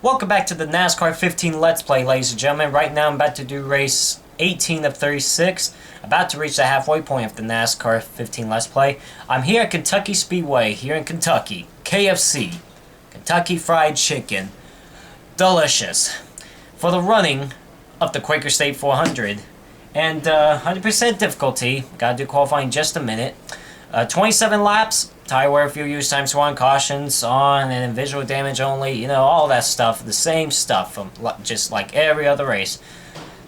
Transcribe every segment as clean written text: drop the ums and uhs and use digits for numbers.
Welcome back to the NASCAR 15 Let's Play, ladies and gentlemen. Right now I'm about to do race 18 of 36. About to reach the halfway point of the NASCAR 15 Let's Play. I'm here at Kentucky Speedway, here in Kentucky. KFC. Kentucky Fried Chicken. Delicious. For the running of the Quaker State 400. And 100% difficulty. Gotta do qualifying in just a minute. 27 laps. Tire wear, fuel use, times 1, cautions on, and visual damage only. You know, all that stuff. The same stuff from just like every other race.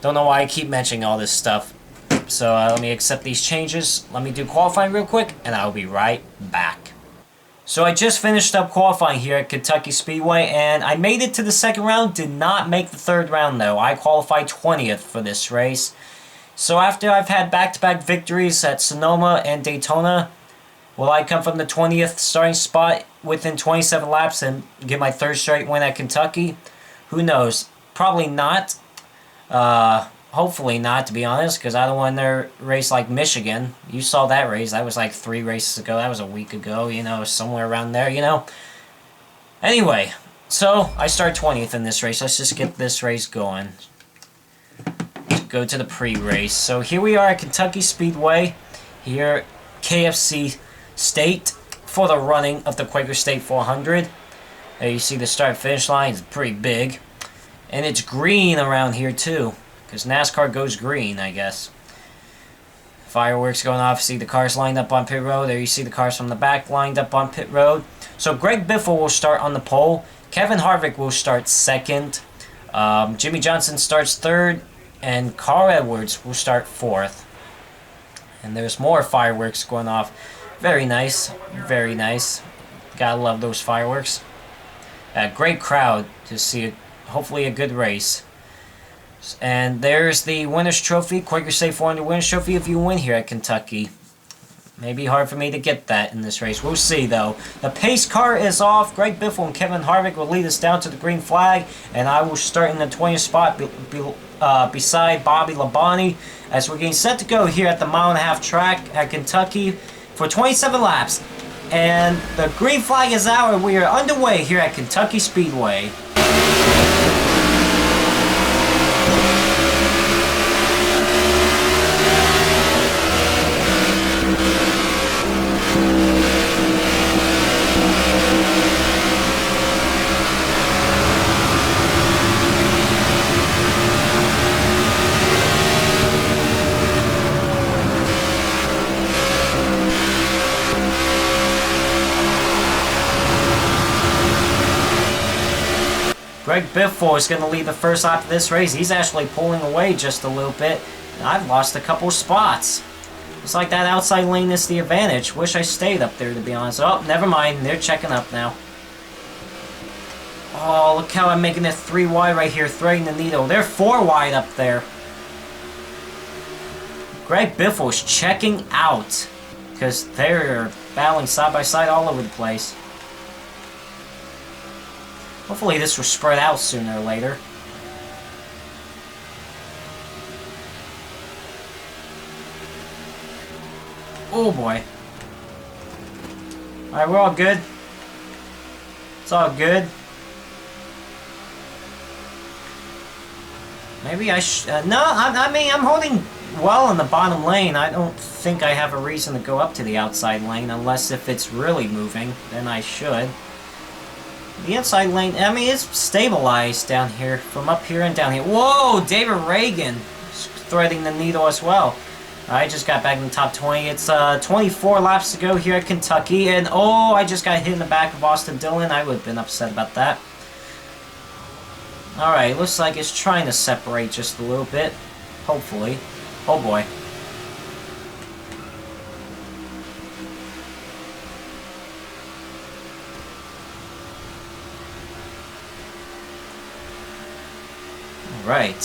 Don't know why I keep mentioning all this stuff. So let me accept these changes. Let me do qualifying real quick, and I'll be right back. So I just finished up qualifying here at Kentucky Speedway, and I made it to the second round. Did not make the third round, though. I qualified 20th for this race. So after I've had back-to-back victories at Sonoma and Daytona, will I come from the 20th starting spot within 27 laps and get my third straight win at Kentucky? Who knows? Probably not. Hopefully not, to be honest, because I don't want to race like Michigan. You saw that race. That was like 3 races ago. That was a week ago, you know, somewhere around there, you know. Anyway, so I start 20th in this race. Let's just get this race going. Let's go to the pre-race. So here we are at Kentucky Speedway. Here, KFC State for the running of the Quaker State 400. There you see the start-finish line is pretty big. And it's green around here too, because NASCAR goes green, I guess. Fireworks going off. See the cars lined up on pit road. There you see the cars from the back lined up on pit road. So Greg Biffle will start on the pole. Kevin Harvick will start second. Jimmy Johnson starts third. And Carl Edwards will start fourth. And there's more fireworks going off. Very nice. Very nice. Gotta love those fireworks. Great crowd to see, hopefully a good race. And there's the winner's trophy, Quaker State 400 winner's trophy if you win here at Kentucky. Maybe hard for me to get that in this race. We'll see, though. The pace car is off. Greg Biffle and Kevin Harvick will lead us down to the green flag. And I will start in the 20th spot beside Bobby Labonte as we're getting set to go here at the mile-and-a-half track at Kentucky for 27 laps. And the green flag is out and we are underway here at Kentucky Speedway. Greg Biffle is going to lead the first lap of this race. He's actually pulling away just a little bit. And I've lost a couple spots. It's like that outside lane is the advantage. Wish I stayed up there, to be honest. Oh, never mind. They're checking up now. Oh, look how I'm making it 3 wide right here, threading the needle. They're 4 wide up there. Greg Biffle is checking out because they're battling side by side all over the place. Hopefully this will spread out sooner or later. Oh boy. Alright, we're all good. It's all good. Maybe I no, I mean, I'm holding well in the bottom lane. I don't think I have a reason to go up to the outside lane unless if it's really moving, then I should. The inside lane, I mean, it's stabilized down here, from up here and down here. Whoa, David Reagan threading the needle as well. I just got back in the top 20. It's 24 laps to go here at Kentucky. And, oh, I just got hit in the back of Austin Dillon. I would have been upset about that. Alright, looks like it's trying to separate just a little bit. Hopefully. Oh, boy. Right.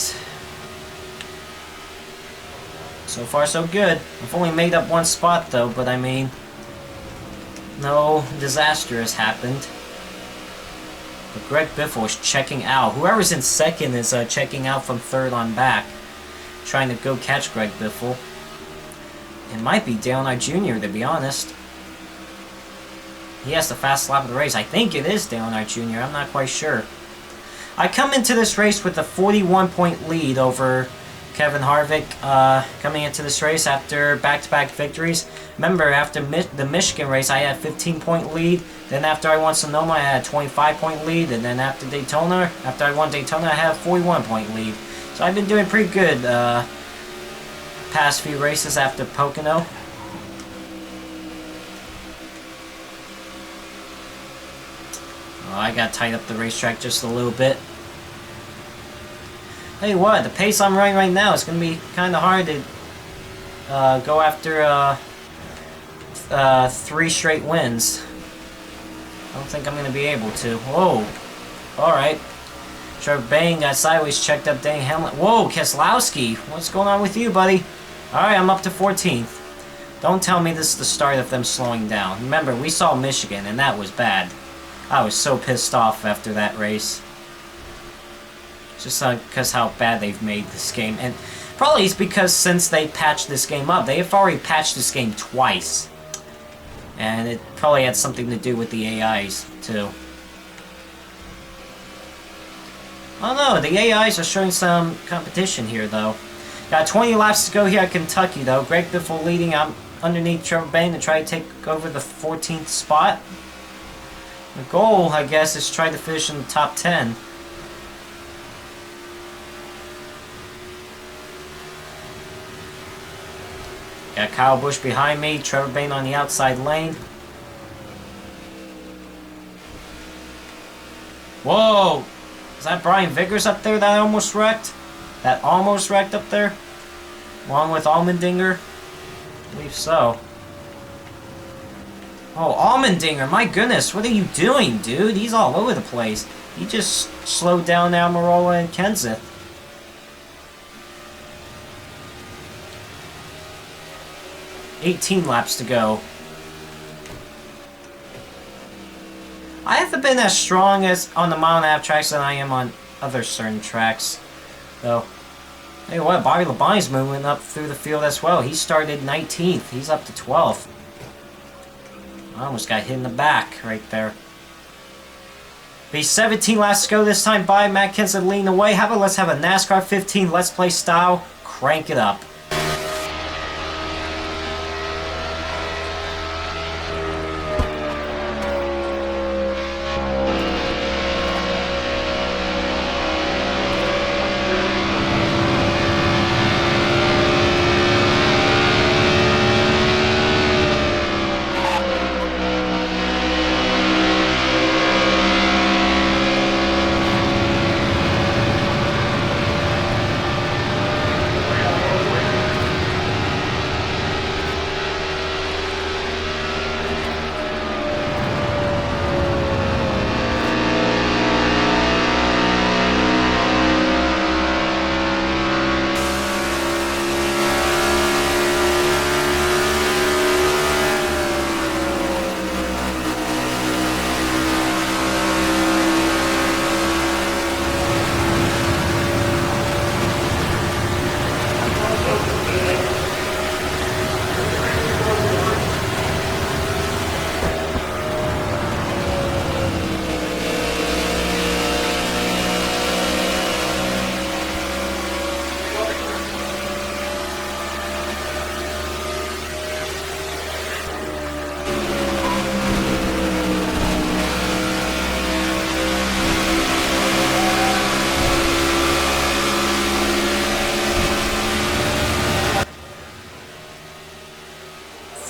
So far, so good. I've only made up 1 spot, though, but I mean, no disaster has happened. But Greg Biffle is checking out. Whoever's in second is checking out from third on back, trying to go catch Greg Biffle. It might be Dale Earnhardt Jr., to be honest. He has the fast lap of the race. I think it is Dale Earnhardt Jr. I'm not quite sure. I come into this race with a 41-point lead over Kevin Harvick coming into this race after back-to-back victories. Remember, after the Michigan race, I had a 15-point lead. Then after I won Sonoma, I had a 25-point lead. And then after Daytona, after I won Daytona, I had a 41-point lead. So I've been doing pretty good past few races after Pocono. Oh, I got to tighten up the racetrack just a little bit. Hey, what? The pace I'm running right now is going to be kind of hard to go after 3 straight wins. I don't think I'm going to be able to. Whoa. Alright. Trevor Bayne got sideways, checked up Dane Hamlin. Whoa, Keselowski. What's going on with you, buddy? Alright, I'm up to 14th. Don't tell me this is the start of them slowing down. Remember, we saw Michigan, and that was bad. I was so pissed off after that race. Just because how bad they've made this game. And probably it's because since they patched this game up, they have already patched this game twice. And it probably had something to do with the AIs, too. I don't know, the AIs are showing some competition here, though. Got 20 laps to go here at Kentucky, though. Greg Biffle leading. I'm underneath Trevor Bayne to try to take over the 14th spot. The goal, I guess, is try to finish in the top 10. Got Kyle Busch behind me, Trevor Bayne on the outside lane. Whoa! Is that Brian Vickers up there that almost wrecked? That almost wrecked up there? Along with Allmendinger? I believe so. Oh, Allmendinger, my goodness, what are you doing, dude? He's all over the place. He just slowed down Almirola and Kenseth. $18 laps to go. I haven't been as strong as on the mile and a half tracks than I am on other certain tracks, though. Hey, what? Bobby Labonte's moving up through the field as well. He started 19th. He's up to 12th. I almost got hit in the back right there. Be 17 laps to go this time by. Matt Kenseth leading the way. How about let's have a NASCAR 15 Let's Play style. Crank it up.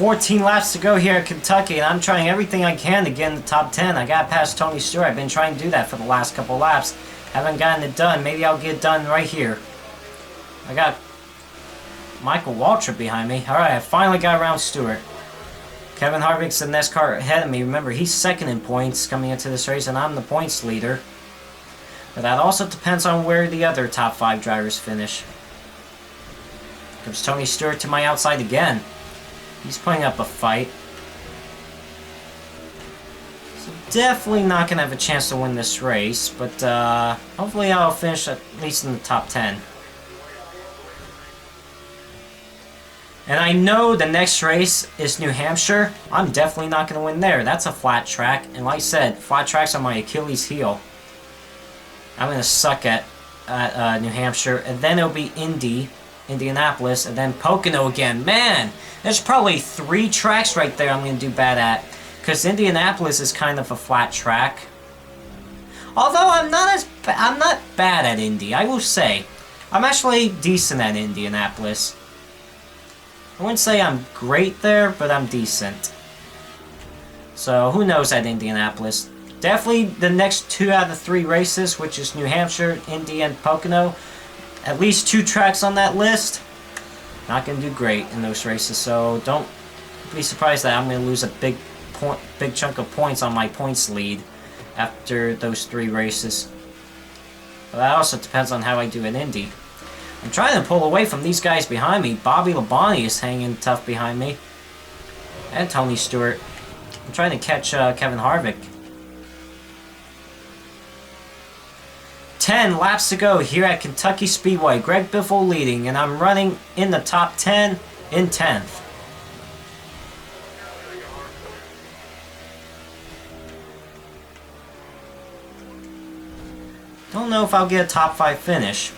14 laps to go here at Kentucky, and I'm trying everything I can to get in the top 10. I got past Tony Stewart. I've been trying to do that for the last couple laps. Haven't gotten it done. Maybe I'll get it done right here. I got Michael Waltrip behind me. Alright, I finally got around Stewart. Kevin Harvick's the NASCAR ahead of me. Remember, he's second in points coming into this race, and I'm the points leader. But that also depends on where the other top 5 drivers finish. Comes Tony Stewart to my outside again. He's putting up a fight. So definitely not going to have a chance to win this race, but hopefully I'll finish at least in the top 10. And I know the next race is New Hampshire. I'm definitely not going to win there. That's a flat track, and like I said, flat tracks are my Achilles heel. I'm going to suck at New Hampshire. And then it'll be Indianapolis, and then Pocono again. Man, there's probably 3 tracks right there I'm going to do bad at. Because Indianapolis is kind of a flat track. Although I'm not bad at Indy, I will say. I'm actually decent at Indianapolis. I wouldn't say I'm great there, but I'm decent. So, who knows at Indianapolis. Definitely the next 2 out of 3 races, which is New Hampshire, Indy, and Pocono. At least 2 tracks on that list. Not going to do great in those races, so don't be surprised that I'm going to lose a big chunk of points on my points lead after those 3 races. But that also depends on how I do in Indy. I'm trying to pull away from these guys behind me. Bobby Labonte is hanging tough behind me. And Tony Stewart. I'm trying to catch Kevin Harvick. 10 laps to go here at Kentucky Speedway. Greg Biffle leading, and I'm running in the top 10 in 10th. Don't know if I'll get a top 5 finish,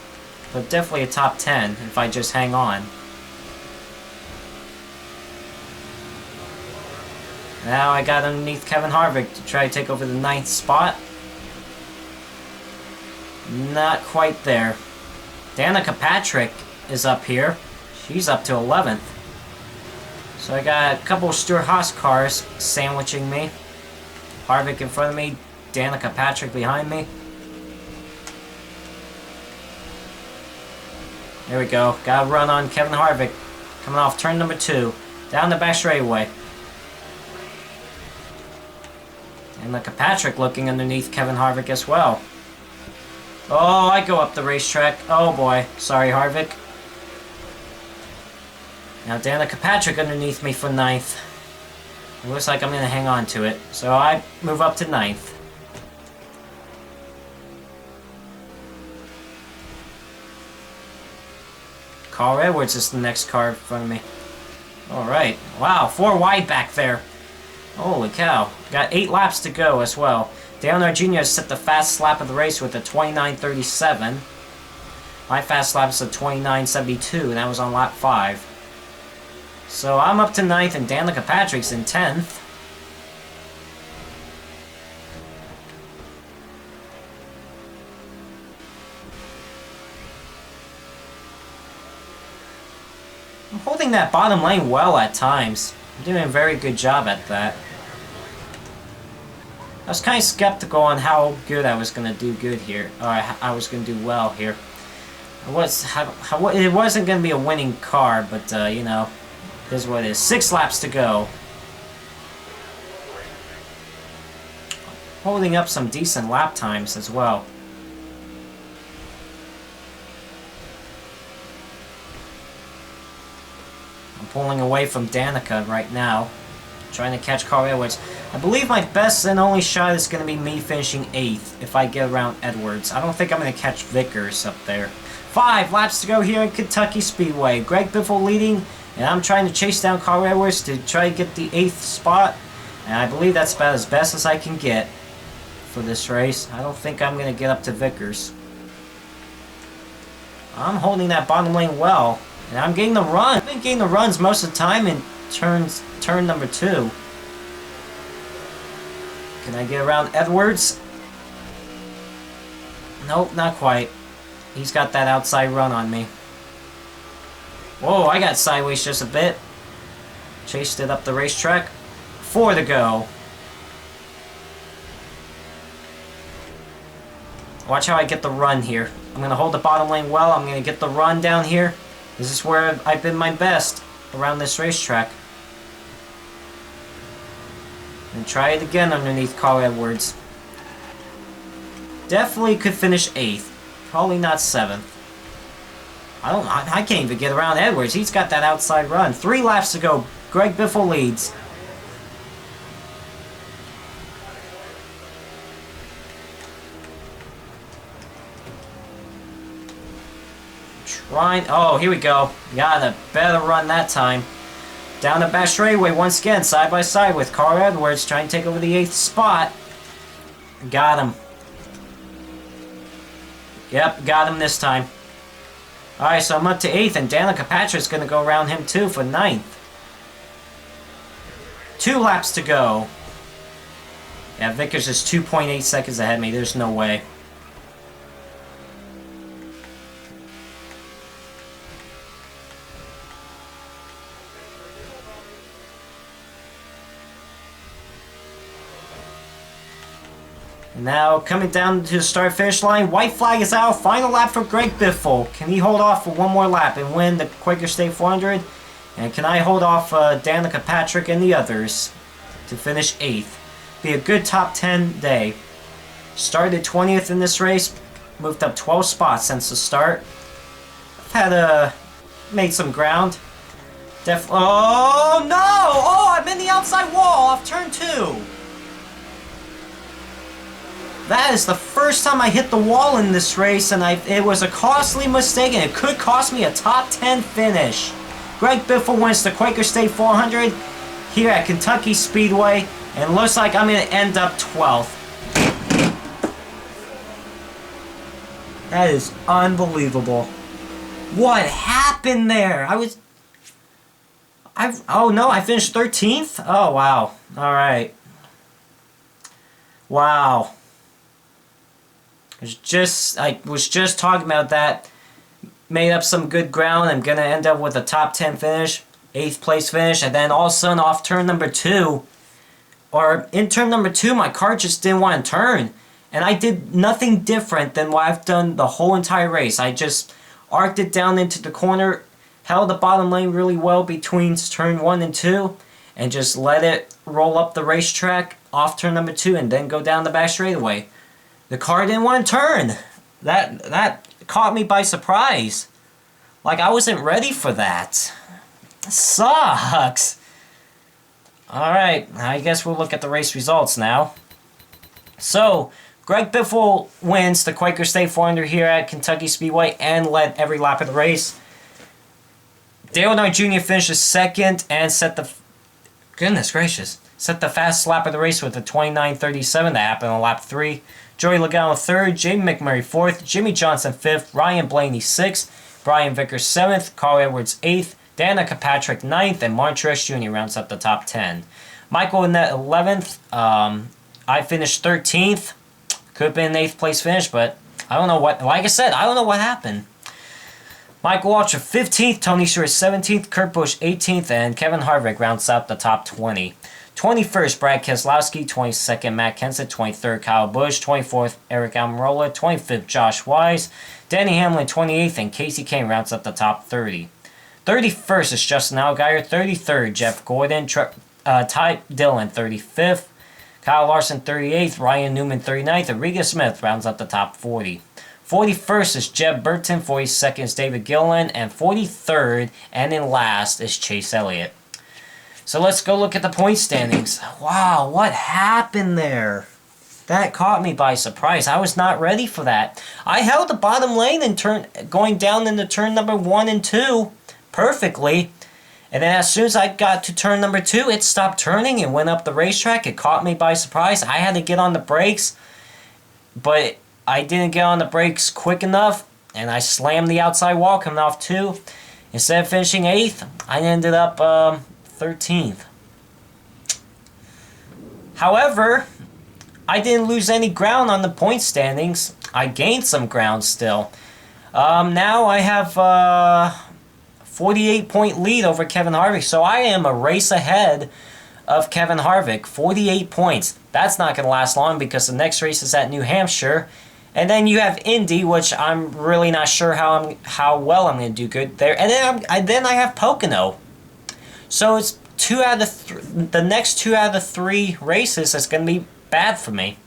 but definitely a top 10 if I just hang on. Now I got underneath Kevin Harvick to try to take over the 9th spot. Not quite there. Danica Patrick is up here. She's up to 11th. So I got a couple of Stewart-Haas cars sandwiching me. Harvick in front of me, Danica Patrick behind me. There we go. Got a run on Kevin Harvick. Coming off turn number 2. Down the back straightaway. And look at Patrick looking underneath Kevin Harvick as well. Oh, I go up the racetrack. Oh boy. Sorry, Harvick. Now Danica Patrick underneath me for 9th. It looks like I'm going to hang on to it. So I move up to 9th. Carl Edwards is the next car in front of me. Alright. Wow, 4 wide back there. Holy cow. Got 8 laps to go as well. Dale Earnhardt Jr. set the fast lap of the race with a 29.37. My fast lap is a 29.72, and that was on lap 5. So I'm up to 9th, and Danica Patrick's in 10th. I'm holding that bottom lane well at times. I'm doing a very good job at that. I was kind of skeptical on how good I was going to do good here. Or I was going to do well here. It wasn't going to be a winning car, but, you know, here's what it is. 6 laps to go. Holding up some decent lap times as well. I'm pulling away from Danica right now. Trying to catch Carl Edwards. I believe my best and only shot is going to be me finishing 8th if I get around Edwards. I don't think I'm going to catch Vickers up there. 5 laps to go here at Kentucky Speedway. Greg Biffle leading, and I'm trying to chase down Carl Edwards to try to get the 8th spot. And I believe that's about as best as I can get for this race. I don't think I'm going to get up to Vickers. I'm holding that bottom lane well. And I'm getting the run. I've been getting the runs most of the time in turn number 2. Can I get around Edwards? Nope, not quite. He's got that outside run on me. Whoa, I got sideways just a bit. Chased it up the racetrack. 4 to go. Watch how I get the run here. I'm going to hold the bottom lane well. I'm going to get the run down here. This is where I've been my best around this racetrack. And try it again underneath Carl Edwards. Definitely could finish 8th. Probably not 7th. I can't even get around Edwards. He's got that outside run. 3 laps to go. Greg Biffle leads. Oh, here we go. Got a better run that time. Down the back straightaway once again, side by side with Carl Edwards trying to take over the 8th spot. Got him. Yep, got him this time. Alright, so I'm up to 8th, and Danica Patrick's going to go around him too for 9th. 2 laps to go. Yeah, Vickers is 2.8 seconds ahead of me. There's no way. Now, coming down to the start-finish line, white flag is out. Final lap for Greg Biffle. Can he hold off for one more lap and win the Quaker State 400? And can I hold off Danica Patrick and the others to finish 8th? Be a good top 10 day. Started 20th in this race. Moved up 12 spots since the start. I've had made some ground. Oh, no! Oh, I'm in the outside wall off turn 2. That is the first time I hit the wall in this race, and it was a costly mistake, and it could cost me a top 10 finish. Greg Biffle wins the Quaker State 400 here at Kentucky Speedway, and looks like I'm going to end up 12th. That is unbelievable. What happened there? Oh no, I finished 13th? Oh wow. Alright. Wow. I was just talking about that. Made up some good ground. I'm going to end up with a top 10 finish. 8th place finish. And then all of a sudden off turn number 2. Or in turn number 2, my car just didn't want to turn. And I did nothing different than what I've done the whole entire race. I just arced it down into the corner. Held the bottom lane really well between turn 1 and 2. And just let it roll up the racetrack off turn number 2. And then go down the back straightaway. The car didn't want to turn. That caught me by surprise. Like, I wasn't ready for that. It sucks. Alright, I guess we'll look at the race results now. So, Greg Biffle wins the Quaker State 400 here at Kentucky Speedway and led every lap of the race. Dale Knight Jr. finishes 2nd and set the... Goodness gracious. Set the fastest lap of the race with a 29.37 that happened on lap 3. Joey Logano 3rd, Jamie McMurray 4th, Jimmy Johnson 5th, Ryan Blaney 6th, Brian Vickers 7th, Carl Edwards 8th, Danica Patrick 9th, and Martin Truex Jr. rounds up the top 10. Michael Annett 11th, I finished 13th, could have been an 8th place finish, but I don't know what, like I said, I don't know what happened. Michael Waltrip 15th, Tony Stewart 17th, Kurt Busch 18th, and Kevin Harvick rounds up the top 20. 21st, Brad Keselowski. 22nd, Matt Kenseth. 23rd, Kyle Busch. 24th, Eric Almirola. 25th, Josh Wise. Danny Hamlin, 28th, and Casey Kane rounds up the top 30. 31st is Justin Allgaier. 33rd, Jeff Gordon. Ty Dillon, 35th. Kyle Larson, 38th. Ryan Newman, 39th. And Riga Smith rounds up the top 40. 41st is Jeb Burton. 42nd is David Gilliland. And 43rd, and in last, is Chase Elliott. So let's go look at the point standings. Wow, what happened there? That caught me by surprise. I was not ready for that. I held the bottom lane and going down into turn number 1 and 2 perfectly. And then as soon as I got to turn number 2, it stopped turning and went up the racetrack. It caught me by surprise. I had to get on the brakes, but I didn't get on the brakes quick enough, and I slammed the outside wall coming off 2. Instead of finishing 8th, I ended up 13th. However, I didn't lose any ground on the point standings. I gained some ground still. Now I have a 48-point lead over Kevin Harvick, so I am a race ahead of Kevin Harvick. 48 points. That's not going to last long because the next race is at New Hampshire. And then you have Indy, which I'm really not sure how well I'm going to do good there. And then I have Pocono. So it's the next 2 out of 3 races is going to be bad for me.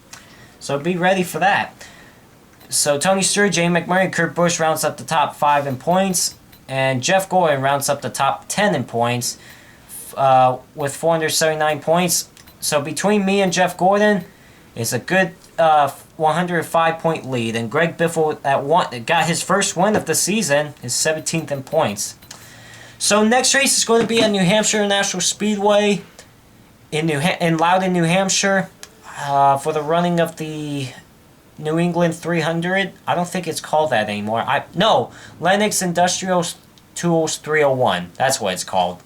So be ready for that. So Tony Stewart, Jamie McMurray, Kurt Busch rounds up the top 5 in points. And Jeff Gordon rounds up the top 10 in points with 479 points. So between me and Jeff Gordon is a good 105-point lead. And Greg Biffle got his first win of the season, is 17th in points. So next race is going to be at New Hampshire International Speedway in Loudon, New Hampshire, for the running of the New England 300. I don't think it's called that anymore. No, Lennox Industrial Tools 301. That's what it's called.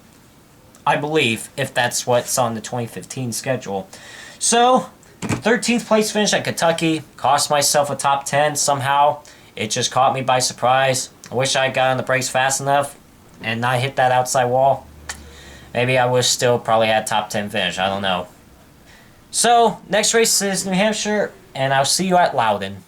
I believe, if that's what's on the 2015 schedule. So, 13th place finish at Kentucky. Cost myself a top 10 somehow. It just caught me by surprise. I wish I got on the brakes fast enough and not hit that outside wall. Maybe I would still probably had top 10 finish. I don't know. So, next race is New Hampshire, and I'll see you at Loudon.